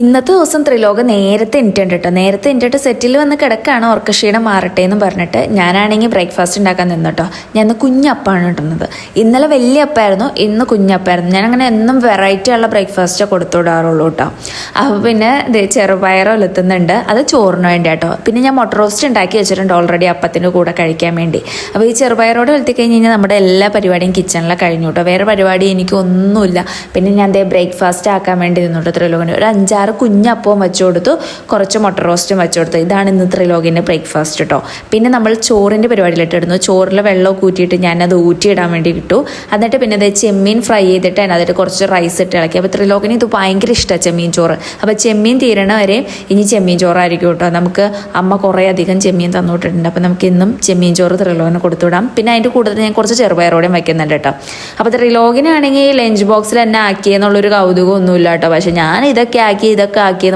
ഇന്നത്തെ ദിവസം ത്രിലോക നേരത്തെ എണീറ്റുണ്ട് കേട്ടോ. നേരത്തെ എണീറ്റിട്ട് സെറ്റിൽ വന്ന് കിടക്കാണ്, ഉറക്കക്ഷീണം മാറട്ടെ എന്ന് പറഞ്ഞിട്ട്. ഞാനാണെങ്കിൽ ബ്രേക്ക്ഫാസ്റ്റ് ഉണ്ടാക്കാൻ നിന്നിട്ടോ. ഞാൻ ഇന്ന് കുഞ്ഞപ്പാണ് ഇടുന്നത്. ഇന്നലെ വലിയ അപ്പായിരുന്നു, ഇന്ന് കുഞ്ഞപ്പായിരുന്നു. ഞാൻ അങ്ങനെ എന്നും വെറൈറ്റി ഉള്ള ബ്രേക്ക്ഫാസ്റ്റേ കൊടുത്തു വിടാറുള്ളൂ കേട്ടോ. അപ്പോൾ പിന്നെ ചെറുപയറോ എത്തുന്നുണ്ട്, അത് ചോറിന് വേണ്ടി കേട്ടോ. പിന്നെ ഞാൻ മുട്ട റോസ്റ്റ് ഉണ്ടാക്കി വെച്ചിട്ടുണ്ട് ഓൾറെഡി അപ്പത്തിൻ്റെ കൂടെ കഴിക്കാൻ വേണ്ടി. അപ്പോൾ ഈ ചെറുപയറോട് വെളുത്തി കഴിഞ്ഞ് കഴിഞ്ഞാൽ നമ്മുടെ എല്ലാ പരിപാടിയും കിച്ചണിലെ കഴിഞ്ഞു കേട്ടോ. വേറെ പരിപാടി എനിക്കൊന്നുമില്ല. പിന്നെ ഞാൻ ബ്രേക്ക്ഫാസ്റ്റ് ആക്കാൻ വേണ്ടി നിന്നോട്ടോ. ത്രിലോകന് ഒരു 5-6 കുഞ്ഞപ്പവും വെച്ചു കൊടുത്തു, കുറച്ച് മുട്ട റോസ്റ്റും വെച്ചു കൊടുത്തു. ഇതാണ് ഇന്ന് ത്രിലോകിൻ്റെ ബ്രേക്ക്ഫാസ്റ്റ് കേട്ടോ. പിന്നെ നമ്മൾ ചോറിൻ്റെ പരിപാടിയിലിട്ടിരുന്നു. ചോറിൽ വെള്ളമൊക്കെ ഊറ്റിയിട്ട് ഞാനത് ഊറ്റിയിടാൻ വേണ്ടി ഇട്ടു. എന്നിട്ട് പിന്നെ അത് ചെമ്മീൻ ഫ്രൈ ചെയ്തിട്ട് അതിൽ കുറച്ച് റൈസ് ഇട്ട് ഇളക്കി. അപ്പോൾ ത്രിലോകിന് ഇത് ഭയങ്കര ഇഷ്ടമാണ് ചെമ്മീൻ ചോറ്. അപ്പോൾ ചെമ്മീൻ തീരണ വരെ ഇനി ചെമ്മീൻ ചോറായിരിക്കും കേട്ടോ. നമുക്ക് അമ്മ കുറേ അധികം ചെമ്മീൻ തന്നുവിട്ടിട്ടുണ്ട്. അപ്പോൾ നമുക്ക് ഇന്നും ചെമ്മീൻ ചോറ് ത്രിലോകിന് കൊടുത്തുവിടാം. പിന്നെ അതിൻ്റെ കൂടുതൽ ഞാൻ കുറച്ച് ചെറുപയറോടെയും വയ്ക്കുന്നുണ്ട് കേട്ടോ. അപ്പോൾ ത്രിലോകിനാണെങ്കിൽ ലഞ്ച് ബോക്സിൽ എന്നെ ആക്കിയെന്നുള്ളൊരു കൗതുകമൊന്നുമില്ല കേട്ടോ. പക്ഷേ ഞാൻ ഇതൊക്കെ ആക്കിയെന്ന്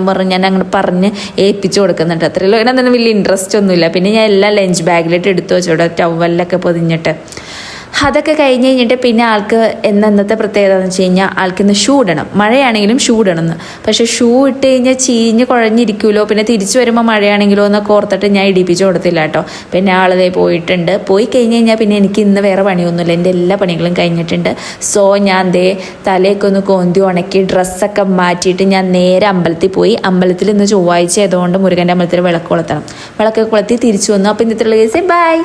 പറഞ്ഞ് ഞാൻ അങ്ങനെ പറഞ്ഞ് ഏൽപ്പിച്ചു കൊടുക്കുന്നുണ്ട്. അത്രയല്ലോ ഇതിനൊന്നും വലിയ ഇൻട്രസ്റ്റ് ഒന്നുമില്ല. പിന്നെ ഞാൻ എല്ലാം ലഞ്ച് ബാഗിലിട്ട് എടുത്തു വെച്ചോട്ടോ, ടവലിലൊക്കെ പൊതിഞ്ഞിട്ട്. അതൊക്കെ കഴിഞ്ഞ് കഴിഞ്ഞിട്ട് പിന്നെ ആൾക്ക് ഇന്നത്തെ പ്രത്യേകത എന്ന് വെച്ച് കഴിഞ്ഞാൽ ആൾക്കിന്ന് ഷൂ ഇടണം. മഴയാണെങ്കിലും ഷൂ ഇടണമെന്ന്. പക്ഷേ ഷൂ ഇട്ട് കഴിഞ്ഞാൽ ചീഞ്ഞ് കുഴഞ്ഞിരിക്കുമല്ലോ, പിന്നെ തിരിച്ചു വരുമ്പോൾ മഴയാണെങ്കിലോ എന്നൊക്കെ ഓർത്തിട്ട് ഞാൻ ഇടിപ്പിച്ച് കൊടുത്തില്ല കേട്ടോ. പിന്നെ ആളതേ പോയിട്ടുണ്ട്. പോയി കഴിഞ്ഞ് കഴിഞ്ഞാൽ പിന്നെ എനിക്ക് ഇന്ന് വേറെ പണിയൊന്നുമില്ല, എൻ്റെ എല്ലാ പണികളും കഴിഞ്ഞിട്ടുണ്ട്. സോ ഞാൻ തലയൊക്കെ ഒന്ന് കോന്തി ഉണക്കി ഡ്രസ്സൊക്കെ മാറ്റിയിട്ട് ഞാൻ നേരെ അമ്പലത്തിൽ പോയി. അമ്പലത്തിൽ ഇന്ന് ചൊവ്വാഴ്ച ആയതുകൊണ്ട് മുരുകൻ്റെ അമ്പലത്തിൽ വിളക്ക് കൊളുത്തണം. വിളക്ക് കൊളുത്തി തിരിച്ചു വന്നു. അപ്പോൾ ഇന്നത്തെ ബൈ.